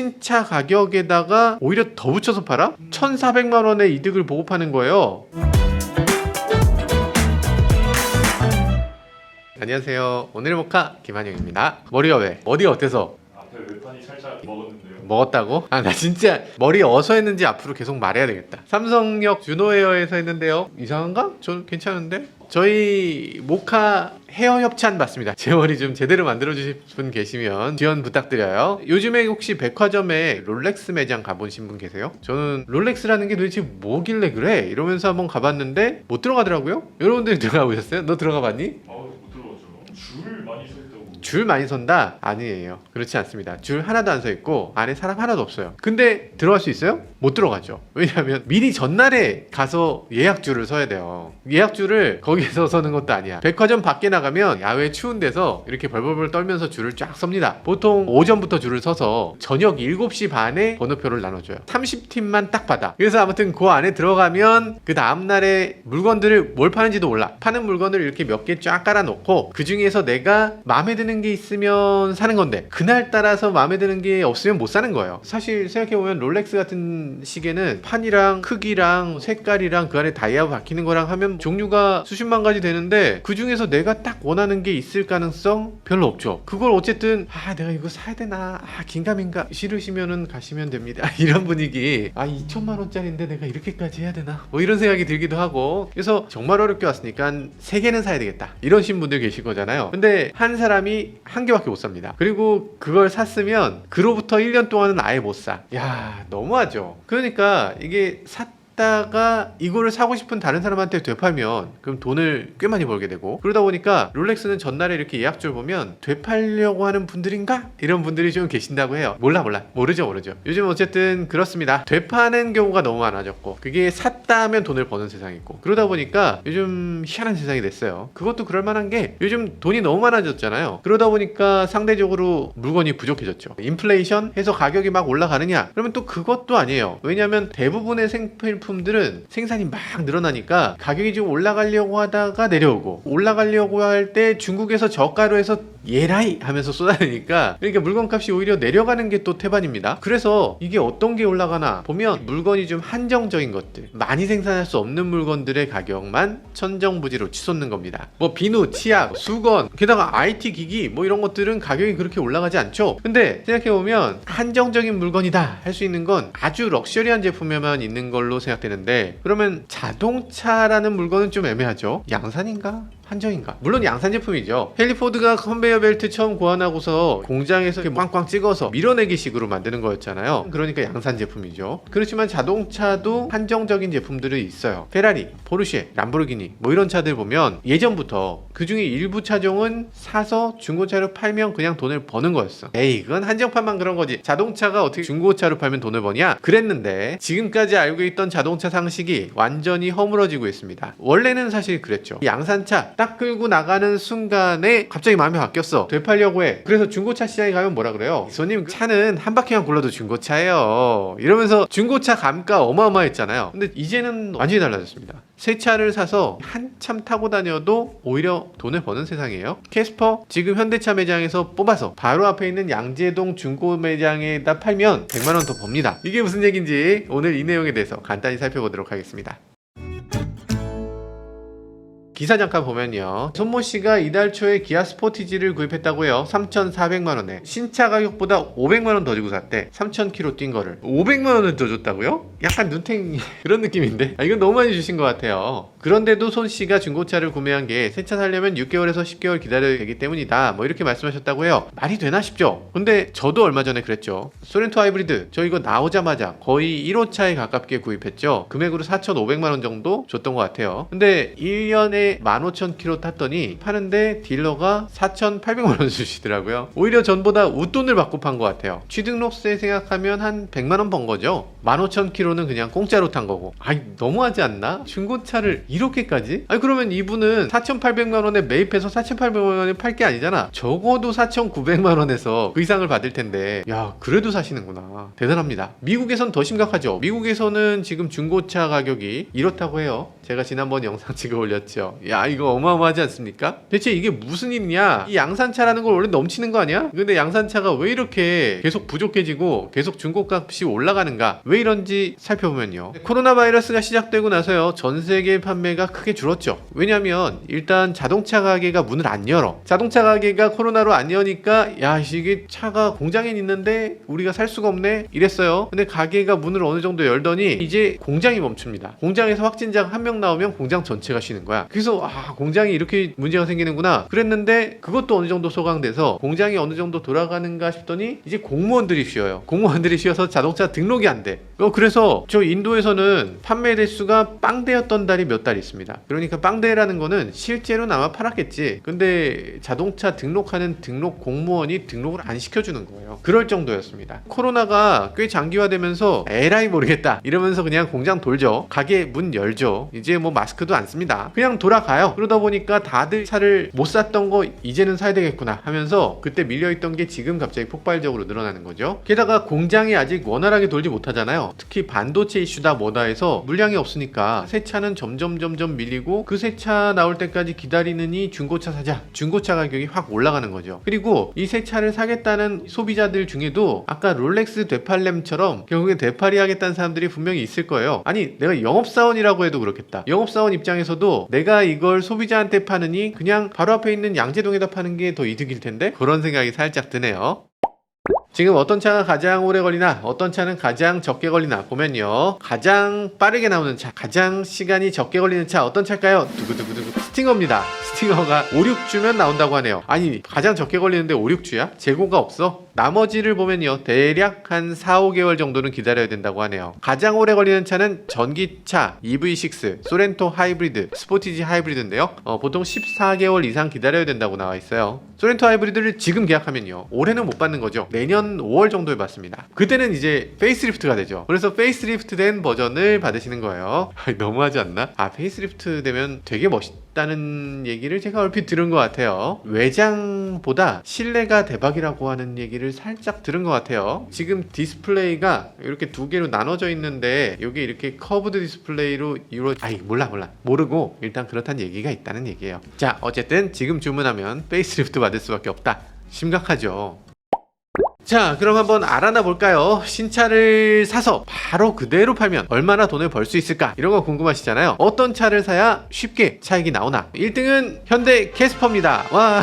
신차 가격에다가 오히려 더 붙여서 팔아? 1,400만 원의 이득을 보고 파는 거예요. 안녕하세요. 오늘의 모카 김한영입니다. 머리가 왜? 어디가 어때서? 앞에 외판이 살짝 먹었는데요. 먹었다고? 나 진짜 머리 어디서 했는지 앞으로 계속 말해야 되겠다. 삼성역 준호헤어에서 했는데요. 이상한가? 저는 괜찮은데? 저희 모카 헤어 협찬 받습니다. 제 머리 좀 제대로 만들어주실 분 계시면 지원 부탁드려요. 요즘에 혹시 백화점에 롤렉스 매장 가보신 분 계세요? 저는 롤렉스라는 게 도대체 뭐길래 그래? 이러면서 한번 가봤는데 못 들어가더라고요. 여러분들 들어가 보셨어요? 너 들어가 봤니? 못 들어가죠. 줄 많이 서 있다고. 줄 많이 선다? 아니에요. 그렇지 않습니다. 줄 하나도 안 서 있고 안에 사람 하나도 없어요. 근데 들어갈 수 있어요? 못 들어가죠. 왜냐하면 미리 전날에 가서 예약줄을 서야 돼요. 예약줄을 거기서 서는 것도 아니야. 백화점 밖에 나가면 야외 추운 데서 이렇게 벌벌벌 떨면서 줄을 쫙 섭니다. 보통 오전부터 줄을 서서 저녁 7시 반에 번호표를 나눠줘요. 30팀만 딱 받아. 그래서 아무튼 그 안에 들어가면 그 다음날에 물건들을 뭘 파는지도 몰라. 파는 물건을 이렇게 몇 개 쫙 깔아놓고 그 중에서 내가 마음에 드는 게 있으면 사는 건데 그날 따라서 마음에 드는 게 없으면 못 사는 거예요. 사실 생각해보면 롤렉스 같은 시계는 판이랑 크기랑 색깔이랑 그 안에 다이아 박히는 거랑 하면 종류가 수십만 가지 되는데 그 중에서 내가 딱 원하는 게 있을 가능성 별로 없죠. 그걸 어쨌든 내가 이거 사야 되나 긴가민가 싫으시면은 가시면 됩니다. 이런 분위기 2천만 원짜리인데 내가 이렇게까지 해야 되나 뭐 이런 생각이 들기도 하고 그래서 정말 어렵게 왔으니까 3개는 사야 되겠다 이러신 분들 계실 거잖아요. 근데 한 사람이 1개밖에 못 삽니다. 그리고 그걸 샀으면 그로부터 1년 동안은 아예 못 사. 너무하죠. 그러니까 이게 샀다가 이거를 사고 싶은 다른 사람한테 되팔면 그럼 돈을 꽤 많이 벌게 되고 그러다 보니까 롤렉스는 전날에 이렇게 예약줄 보면 되팔려고 하는 분들인가? 이런 분들이 좀 계신다고 해요. 모르죠. 요즘 어쨌든 그렇습니다. 되파는 경우가 너무 많아졌고 그게 샀다 하면 돈을 버는 세상이고 그러다 보니까 요즘 희한한 세상이 됐어요. 그것도 그럴 만한 게 요즘 돈이 너무 많아졌잖아요. 그러다 보니까 상대적으로 물건이 부족해졌죠. 인플레이션 해서 가격이 막 올라가느냐? 그러면 또 그것도 아니에요. 왜냐하면 대부분의 생필품들은 생산이 막 늘어나니까 가격이 좀 올라가려고 하다가 내려오고 올라가려고 할 때 중국에서 저가로 해서 예라이 하면서 쏟아내니까 그러니까 물건값이 오히려 내려가는 게 또 태반입니다. 그래서 이게 어떤 게 올라가나 보면 물건이 좀 한정적인 것들 많이 생산할 수 없는 물건들의 가격만 천정부지로 치솟는 겁니다. 뭐 비누, 치약, 수건 게다가 IT 기기 뭐 이런 것들은 가격이 그렇게 올라가지 않죠. 근데 생각해보면 한정적인 물건이다 할 수 있는 건 아주 럭셔리한 제품에만 있는 걸로 생각되는데 그러면 자동차라는 물건은 좀 애매하죠. 양산인가? 한정인가? 물론 양산 제품이죠. 헨리포드가 컨베이어 벨트 처음 고안하고서 공장에서 이렇게 꽝꽝 찍어서 밀어내기 식으로 만드는 거였잖아요. 그러니까 양산 제품이죠. 그렇지만 자동차도 한정적인 제품들이 있어요. 페라리, 포르쉐, 람보르기니 뭐 이런 차들 보면 예전부터 그 중에 일부 차종은 사서 중고차로 팔면 그냥 돈을 버는 거였어. 그건 한정판만 그런 거지. 자동차가 어떻게 중고차로 팔면 돈을 버냐? 그랬는데 지금까지 알고 있던 자동차 상식이 완전히 허물어지고 있습니다. 원래는 사실 그랬죠. 양산차 딱 끌고 나가는 순간에 갑자기 마음이 바뀌었어. 되팔려고 해. 그래서 중고차 시장에 가면 뭐라 그래요? 손님 차는 한 바퀴만 굴러도 중고차예요. 이러면서 중고차 감가 어마어마했잖아요. 근데 이제는 완전히 달라졌습니다. 새 차를 사서 한참 타고 다녀도 오히려 돈을 버는 세상이에요. 캐스퍼 지금 현대차 매장에서 뽑아서 바로 앞에 있는 양재동 중고 매장에다 팔면 100만 원 더 법니다. 이게 무슨 얘기인지 오늘 이 내용에 대해서 간단히 살펴보도록 하겠습니다. 기사 잠깐 보면요. 손모 씨가 이달 초에 기아 스포티지를 구입했다고 해요. 3,400만 원에. 신차 가격보다 500만 원 더 주고 샀대. 3,000km 뛴 거를. 500만 원을 더 줬다고요? 약간 눈탱이 그런 느낌인데. 이건 너무 많이 주신 것 같아요. 그런데도 손 씨가 중고차를 구매한 게 새 차 살려면 6개월에서 10개월 기다려야 되기 때문이다. 뭐 이렇게 말씀하셨다고 해요. 말이 되나 싶죠? 근데 저도 얼마 전에 그랬죠. 소렌토 하이브리드. 저 이거 나오자마자 거의 1호차에 가깝게 구입했죠. 금액으로 4,500만 원 정도 줬던 것 같아요. 근데 1년에 15,000km 탔더니 파는데 딜러가 4,800만 원 주시더라고요. 오히려 전보다 웃돈을 받고 판 것 같아요. 취등록세 생각하면 한 100만 원 번 거죠. 15,000km는 그냥 공짜로 탄 거고. 너무하지 않나? 중고차를 이렇게까지? 그러면 이분은 4,800만 원에 매입해서 4,800만 원에 팔 게 아니잖아. 적어도 4,900만 원에서 그 이상을 받을 텐데 그래도 사시는구나. 대단합니다. 미국에선 더 심각하죠. 미국에서는 지금 중고차 가격이 이렇다고 해요. 제가 지난번 영상 찍어 올렸죠. 거예요. 야, 이거 어마어마하지 않습니까? 대체 이게 무슨 일이냐? 이 양산차라는 걸 원래 넘치는 거 아니야? 근데 양산차가 왜 이렇게 계속 부족해지고 계속 중고값이 올라가는가? 왜 이런지 살펴보면요. 코로나 바이러스가 시작되고 나서요, 전 세계 판매가 크게 줄었죠. 왜냐면 일단 자동차 가게가 문을 안 열어. 자동차 가게가 코로나로 안 여니까 야, 이게 차가 공장에 있는데 우리가 살 수가 없네 이랬어요. 근데 가게가 문을 어느 정도 열더니 이제 공장이 멈춥니다. 공장에서 확진자가 한 명 나오면 공장 전체가 쉬는 거야. 그래서 공장이 이렇게 문제가 생기는구나 그랬는데, 그것도 어느 정도 소강돼서 공장이 어느 정도 돌아가는가 싶더니 이제 공무원들이 쉬어요. 공무원들이 쉬어서 자동차 등록이 안 돼. 그래서 저 인도에서는 판매 대수가 빵대였던 달이 몇 달 있습니다. 그러니까 빵대라는 거는 실제로는 아마 팔았겠지. 근데 자동차 등록하는 등록 공무원이 등록을 안 시켜주는 거예요. 그럴 정도였습니다. 코로나가 꽤 장기화되면서 에라이 모르겠다 이러면서 그냥 공장 돌죠. 가게 문 열죠. 이제 뭐 마스크도 안 씁니다. 그냥 돌아가요. 그러다 보니까 다들 차를 못 샀던 거 이제는 사야 되겠구나 하면서 그때 밀려있던 게 지금 갑자기 폭발적으로 늘어나는 거죠. 게다가 공장이 아직 원활하게 돌지 못하잖아요. 특히 반도체 이슈다 뭐다 해서 물량이 없으니까 새 차는 점점 밀리고, 그 새 차 나올 때까지 기다리느니 중고차 사자. 중고차 가격이 확 올라가는 거죠. 그리고 이 새 차를 사겠다는 소비자들 중에도 아까 롤렉스 되팔렘처럼 결국에 되팔이 하겠다는 사람들이 분명히 있을 거예요. 아니, 내가 영업사원이라고 해도 그렇겠다. 영업사원 입장에서도 내가 이걸 소비자한테 파느니 그냥 바로 앞에 있는 양재동에다 파는 게 더 이득일 텐데, 그런 생각이 살짝 드네요. 지금 어떤 차가 가장 오래 걸리나, 어떤 차는 가장 적게 걸리나 보면요, 가장 빠르게 나오는 차, 가장 시간이 적게 걸리는 차 어떤 차일까요? 두구두구두구 스팅어입니다. 스팅어가 5, 6주면 나온다고 하네요. 아니, 가장 적게 걸리는데 5, 6주야? 재고가 없어? 나머지를 보면요, 대략 한 4, 5개월 정도는 기다려야 된다고 하네요. 가장 오래 걸리는 차는 전기차 EV6, 소렌토 하이브리드, 스포티지 하이브리드인데요, 보통 14개월 이상 기다려야 된다고 나와 있어요. 소렌토 하이브리드를 지금 계약하면요, 올해는 못 받는 거죠. 내년 5월 정도에 받습니다. 그때는 이제 페이스리프트가 되죠. 그래서 페이스리프트 된 버전을 받으시는 거예요. 너무하지 않나? 페이스리프트 되면 되게 멋있다는 얘기를 제가 얼핏 들은 것 같아요. 외장보다 실내가 대박이라고 하는 얘기를 살짝 들은 것 같아요. 지금 디스플레이가 이렇게 두 개로 나눠져 있는데 여기 이렇게 커브드 디스플레이로 모르고 일단 그렇다는 얘기가 있다는 얘기예요. 자, 어쨌든 지금 주문하면 페이스리프트 받을 수밖에 없다. 심각하죠. 자, 그럼 한번 알아나 볼까요? 신차를 사서 바로 그대로 팔면 얼마나 돈을 벌 수 있을까? 이런 거 궁금하시잖아요. 어떤 차를 사야 쉽게 차익이 나오나? 1등은 현대 캐스퍼입니다. 와,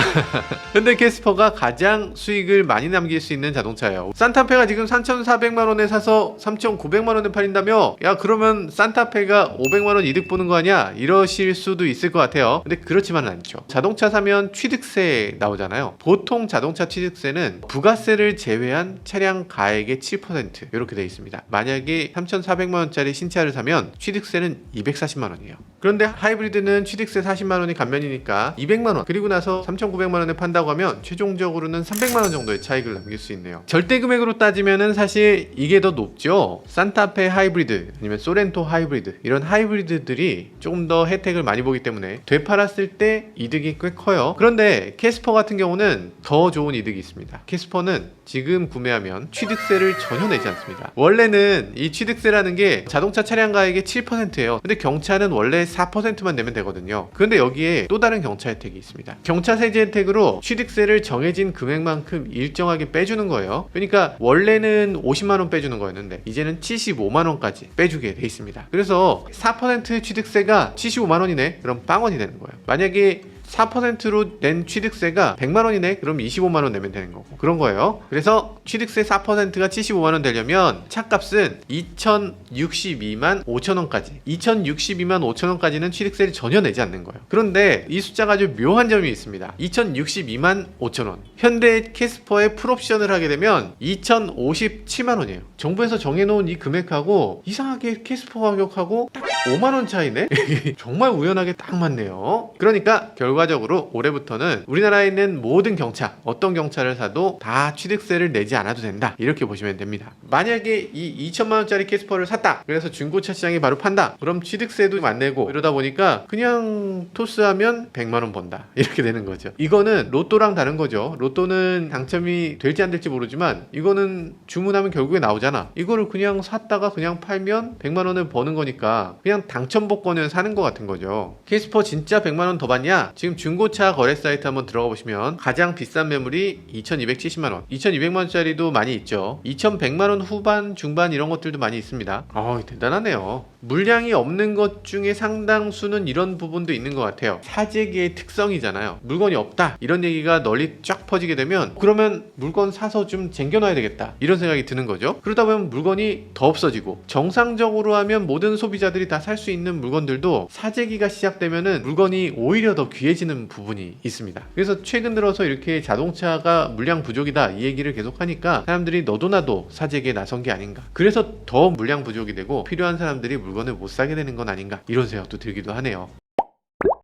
현대 캐스퍼가 가장 수익을 많이 남길 수 있는 자동차예요. 산타페가 지금 3,400만원에 사서 3,900만원에 팔린다며? 야, 그러면 산타페가 500만원 이득 보는 거 아니야? 이러실 수도 있을 것 같아요. 근데 그렇지만은 않죠. 자동차 사면 취득세 나오잖아요. 보통 자동차 취득세는 부가세를 제외한 차량 가액의 7% 이렇게 되어 있습니다. 만약에 3,400만원짜리 신차를 사면 취득세는 240만원이에요. 그런데 하이브리드는 취득세 40만원이 감면이니까 200만원, 그리고 나서 3,900만원에 판다고 하면 최종적으로는 300만원 정도의 차익을 남길 수 있네요. 절대 금액으로 따지면은 사실 이게 더 높죠. 산타페 하이브리드 아니면 소렌토 하이브리드, 이런 하이브리드들이 조금 더 혜택을 많이 보기 때문에 되팔았을 때 이득이 꽤 커요. 그런데 캐스퍼 같은 경우는 더 좋은 이득이 있습니다. 캐스퍼는 지금 구매하면 취득세를 전혀 내지 않습니다. 원래는 이 취득세라는 게 자동차 차량 가액의 7%예요. 근데 경차는 원래 4%만 내면 되거든요. 그런데 여기에 또 다른 경차 혜택이 있습니다. 경차 세제 혜택으로 취득세를 정해진 금액만큼 일정하게 빼주는 거예요. 그러니까 원래는 50만원 빼주는 거였는데 이제는 75만원까지 빼주게 돼 있습니다. 그래서 4% 취득세가 75만원이네? 그럼 빵원이 되는 거예요. 만약에 4%로 낸 취득세가 100만원이네? 그럼 25만원 내면 되는 거고, 그런 거예요. 그래서 취득세 4%가 75만원 되려면 차값은 2,062만 5천원까지, 2,062만 5천원까지는 취득세를 전혀 내지 않는 거예요. 그런데 이 숫자가 아주 묘한 점이 있습니다. 2,062만 5천원, 현대 캐스퍼에 풀옵션을 하게 되면 2,057만원이에요. 정부에서 정해놓은 이 금액하고 이상하게 캐스퍼 가격하고 딱 5만원 차이네? 정말 우연하게 딱 맞네요. 그러니까 결과 결과적으로 올해부터는 우리나라에 있는 모든 경차, 어떤 경차를 사도 다 취득세를 내지 않아도 된다, 이렇게 보시면 됩니다. 만약에 이 2천만원짜리 캐스퍼를 샀다, 그래서 중고차 시장에 바로 판다, 그럼 취득세도 안 내고 이러다 보니까 그냥 토스하면 100만원 번다, 이렇게 되는 거죠. 이거는 로또랑 다른 거죠. 로또는 당첨이 될지 안 될지 모르지만 이거는 주문하면 결국에 나오잖아. 이거를 그냥 샀다가 그냥 팔면 100만원을 버는 거니까 그냥 당첨 복권을 사는 것 같은 거죠. 캐스퍼 진짜 100만원 더 받냐? 지금 중고차 거래 사이트 한번 들어가 보시면 가장 비싼 매물이 2270만원, 2200만원짜리도 많이 있죠. 2100만원 후반 중반 이런 것들도 많이 있습니다. 대단하네요. 물량이 없는 것 중에 상당수는 이런 부분도 있는 것 같아요. 사재기의 특성이잖아요. 물건이 없다, 이런 얘기가 널리 쫙 퍼지게 되면 그러면 물건 사서 좀 쟁겨놔야 되겠다, 이런 생각이 드는 거죠. 그러다 보면 물건이 더 없어지고, 정상적으로 하면 모든 소비자들이 다 살 수 있는 물건들도 사재기가 시작되면은 물건이 오히려 더 귀해지는 부분이 있습니다. 그래서 최근 들어서 이렇게 자동차가 물량 부족이다, 이 얘기를 계속 하니까 사람들이 너도나도 사재기에 나선 게 아닌가, 그래서 더 물량 부족이 되고 필요한 사람들이 물건을 못 사게 되는 건 아닌가, 이런 생각도 들기도 하네요.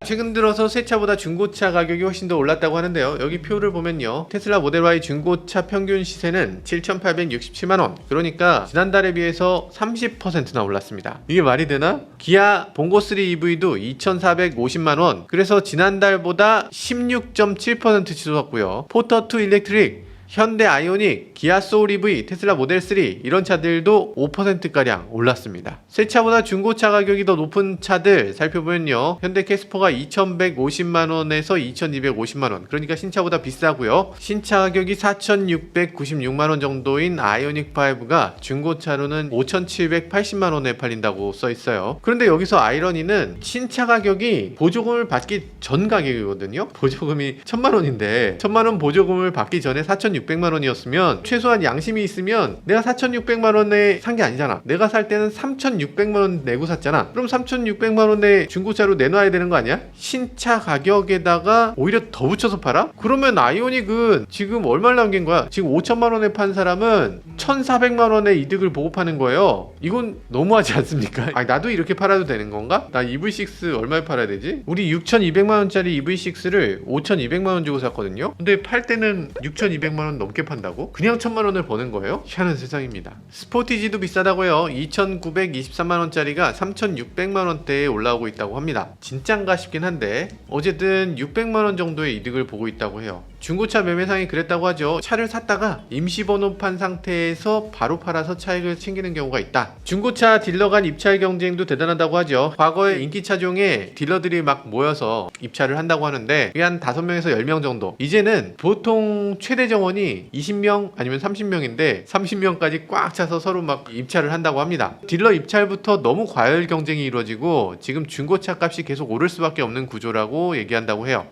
최근 들어서 새 차보다 중고차 가격이 훨씬 더 올랐다고 하는데요. 여기 표를 보면요, 테슬라 모델 Y 중고차 평균 시세는 7,867만원, 그러니까 지난달에 비해서 30%나 올랐습니다. 이게 말이 되나? 기아 봉고3 EV도 2,450만원, 그래서 지난달보다 16.7% 치솟았고요. 포터2 일렉트릭, 현대 아이오닉, 기아 소울 EV, 테슬라 모델 3, 이런 차들도 5%가량 올랐습니다. 새 차보다 중고차 가격이 더 높은 차들 살펴보면요, 현대 캐스퍼가 2150만원에서 2250만원, 그러니까 신차보다 비싸고요. 신차 가격이 4696만원 정도인 아이오닉5가 중고차로는 5780만원에 팔린다고 써있어요. 그런데 여기서 아이러니는 신차 가격이 보조금을 받기 전 가격이거든요. 보조금이 1000만원인데 1000만원 보조금을 받기 전에 4600만원이었으면 최소한 양심이 있으면 내가 4600만원에 산 게 아니잖아. 내가 살 때는 3600만원 내고 샀잖아. 그럼 3600만원에 중고차로 내놔야 되는 거 아니야? 신차 가격에다가 오히려 더 붙여서 팔아? 그러면 아이오닉은 지금 얼마를 남긴 거야? 지금 5천만원에 판 사람은 1400만원의 이득을 보고 파는 거예요. 이건 너무하지 않습니까? 아니, 나도 이렇게 팔아도 되는 건가? 나 EV6 얼마에 팔아야 되지? 우리 6200만원짜리 EV6를 5200만원 주고 샀거든요. 근데 팔 때는 6200만원 넘게 판다고? 그냥 1000만원을 버는 거예요? 희한한 세상입니다. 스포티지도 비싸다고요. 2923만원짜리가 3600만원대에 올라오고 있다고 합니다. 진짠가 싶긴 한데 어쨌든 600만원 정도의 이득을 보고 있다고 해요. 중고차 매매상이 그랬다고 하죠. 차를 샀다가 임시번호 판 상태에서 바로 팔아서 차익을 챙기는 경우가 있다. 중고차 딜러 간 입찰 경쟁도 대단하다고 하죠. 과거에 인기차 중에 딜러들이 막 모여서 입찰을 한다고 하는데 그게 한 5명에서 10명 정도. 이제는 보통 최대 정원이 20명 아니면 30명인데 30명까지 꽉 차서 서로 막 입찰을 한다고 합니다. 딜러 입찰부터 너무 과열 경쟁이 이루어지고 지금 중고차 값이 계속 오를 수밖에 없는 구조라고 얘기한다고 해요.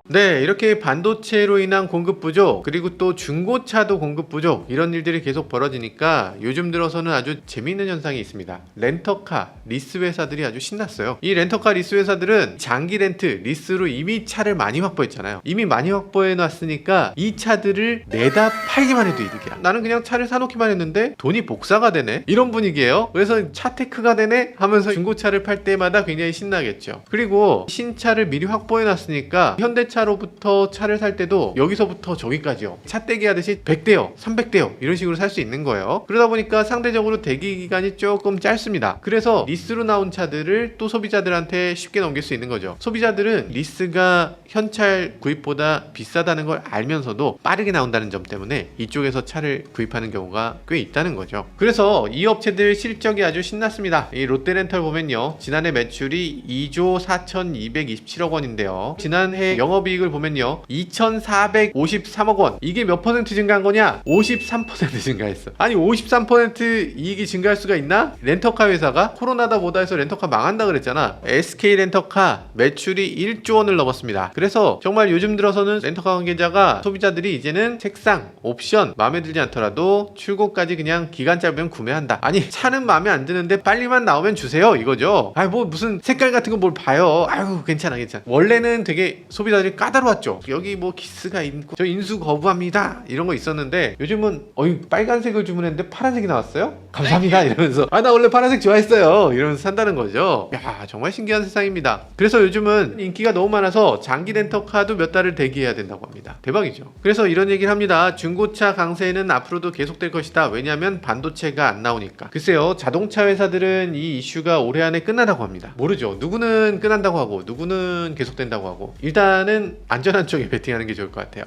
네, 이렇게 반도체로 인한 공급 부족, 그리고 또 중고차도 공급 부족, 이런 일들이 계속 벌어지니까 요즘 들어서는 아주 재미있는 현상이 있습니다. 렌터카, 리스 회사들이 아주 신났어요. 이 렌터카, 리스 회사들은 장기 렌트, 리스로 이미 차를 많이 확보했잖아요. 이미 많이 확보해 놨으니까 이 차들을 내다 팔기만 해도 이득이야. 나는 그냥 차를 사놓기만 했는데 돈이 복사가 되네, 이런 분위기예요. 그래서 차테크가 되네 하면서 중고차를 팔 때마다 굉장히 신나겠죠. 그리고 신차를 미리 확보해 놨으니까 현대차로부터 차를 살 때도 여기서부터 저기까지요, 차떼기 하듯이 100대요 300대요 이런 식으로 살 수 있는 거예요. 그러다 보니까 상대적으로 대기 기간이 조금 짧습니다. 그래서 리스로 나온 차들을 또 소비자들한테 쉽게 넘길 수 있는 거죠. 소비자들은 리스가 현찰 구입보다 비싸다는 걸 알면서도 빠르게 나온다는 점 때문에 이쪽에서 차를 구입하는 경우가 꽤 있다는 거죠. 그래서 이 업체들 실적이 아주 신났습니다. 이 롯데렌털 보면요, 지난해 매출이 2조 4227억 원인데요 지난해 영업이익을 보면요 2453억 원. 이게 몇 퍼센트 증가한 거냐? 53% 증가했어. 아니 53% 이익이 증가할 수가 있나? 렌터카 회사가 코로나다 뭐다 해서 렌터카 망한다 그랬잖아. SK 렌터카 매출이 1조 원을 넘었습니다. 그래서 정말 요즘 들어서는 렌터카 관계자가 소비자들이 이제는 색상, 옵션 마음에 들지 않더라도 출고까지 그냥 기간 짧으면 구매한다. 아니 차는 마음에 안 드는데 빨리만 나오면 주세요 이거죠. 아니 뭐 무슨 색깔 같은 거 뭘 봐요. 아유 괜찮아. 원래는 되게 소비자들이 예전에 까다로웠죠. 여기 뭐 기스가 있고 저 인수 거부합니다 이런 거 있었는데 요즘은 빨간색을 주문했는데 파란색이 나왔어요? 감사합니다 이러면서 나 원래 파란색 좋아했어요 이러면서 산다는 거죠. 야 정말 신기한 세상입니다. 그래서 요즘은 인기가 너무 많아서 장기 렌터카도 몇 달을 대기해야 된다고 합니다. 대박이죠. 그래서 이런 얘기를 합니다. 중고차 강세는 앞으로도 계속될 것이다. 왜냐하면 반도체가 안 나오니까. 글쎄요, 자동차 회사들은 이 이슈가 올해 안에 끝나다고 합니다. 모르죠. 누구는 끝난다고 하고 누구는 계속된다고 하고 일단은 안전한 쪽에 베팅하는 게 좋을 것 같아요.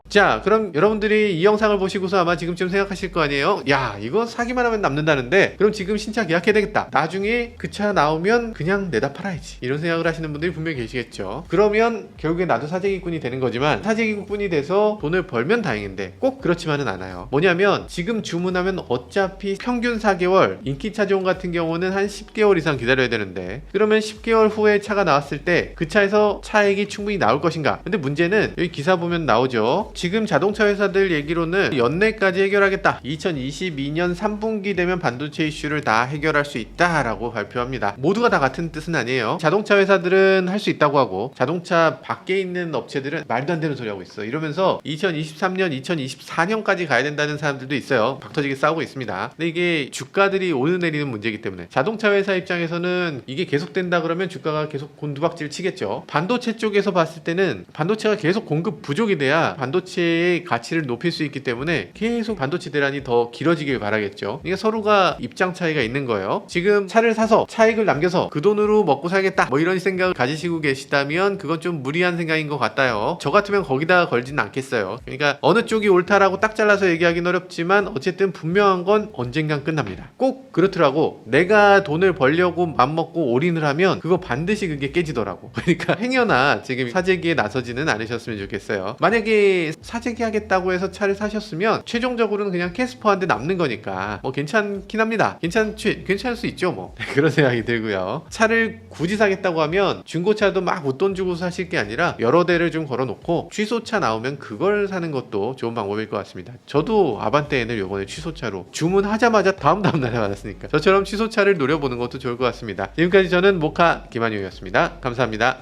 자, 그럼 여러분들이 이 영상을 보시고서 아마 지금쯤 생각하실 거 아니에요? 야, 이거 사기만 하면 남는다는데 그럼 지금 신차 계약해야 되겠다. 나중에 그 차 나오면 그냥 내다 팔아야지. 이런 생각을 하시는 분들이 분명히 계시겠죠. 그러면 결국에 나도 사재기꾼이 되는 거지만 사재기꾼이 돼서 돈을 벌면 다행인데 꼭 그렇지만은 않아요. 뭐냐면 지금 주문하면 어차피 평균 4개월, 인기 차종 같은 경우는 한 10개월 이상 기다려야 되는데 그러면 10개월 후에 차가 나왔을 때 그 차에서 차액이 충분히 나올 것인가? 근데 문제는 여기 기사 보면 나오죠. 지금 자동차 회사들 얘기로는 연내까지 해결하겠다. 2022년 3분기 되면 반도체 이슈를 다 해결할 수 있다라고 발표합니다. 모두가 다 같은 뜻은 아니에요. 자동차 회사들은 할 수 있다고 하고 자동차 밖에 있는 업체들은 말도 안 되는 소리 하고 있어. 이러면서 2023년, 2024년까지 가야 된다는 사람들도 있어요. 박터지게 싸우고 있습니다. 근데 이게 주가들이 오르내리는 문제이기 때문에 자동차 회사 입장에서는 이게 계속된다 그러면 주가가 계속 곤두박질 치겠죠. 반도체 쪽에서 봤을 때는 반도체가 계속 공급 부족이 돼야 반도체의 가치를 높일 수 있기 때문에 계속 반도체 대란이 더 길어지길 바라겠죠. 이게 서로가 입장 차이가 있는 거예요. 지금 차를 사서 차익을 남겨서 그 돈으로 먹고 살겠다 뭐 이런 생각을 가지시고 계시다면 그건 좀 무리한 생각인 것 같아요. 저 같으면 거기다 걸진 않겠어요. 그러니까 어느 쪽이 옳다라고 딱 잘라서 얘기하기는 어렵지만 어쨌든 분명한 건 언젠간 끝납니다. 꼭 그렇더라고. 내가 돈을 벌려고 맘먹고 올인을 하면 그거 반드시 그게 깨지더라고. 그러니까 행여나 지금 사재기에 나서지는 않으셨으면 좋겠어요. 만약에 사재기 하겠다고 해서 차를 사셨으면 최종적으로는 그냥 캐스퍼한테 남는 거니까 뭐 괜찮긴 합니다. 괜찮을 수 있죠 뭐. 그런 생각이 들고요. 차를 굳이 사겠다고 하면 중고차도 막 웃돈 주고 사실 게 아니라 여러 대를 좀 걸어놓고 취소차 나오면 그걸 사는 것도 좋은 방법일 것 같습니다. 저도 아반떼N을 요번에 취소차로 주문하자마자 다음 날에 받았으니까 저처럼 취소차를 노려보는 것도 좋을 것 같습니다. 지금까지 저는 모카 김한용이었습니다. 감사합니다.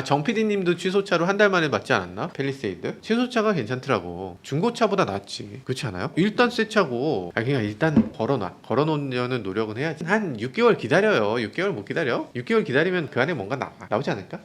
정PD님도 취소차로 한 달 만에 받지 않았나? 팰리세이드? 취소차가 괜찮더라고. 중고차보다 낫지. 그렇지 않아요? 일단 새 차고 그냥 일단 걸어놓으려는 노력은 해야지. 한 6개월 기다려요. 6개월 못 기다려? 6개월 기다리면 그 안에 뭔가 나오지 않을까?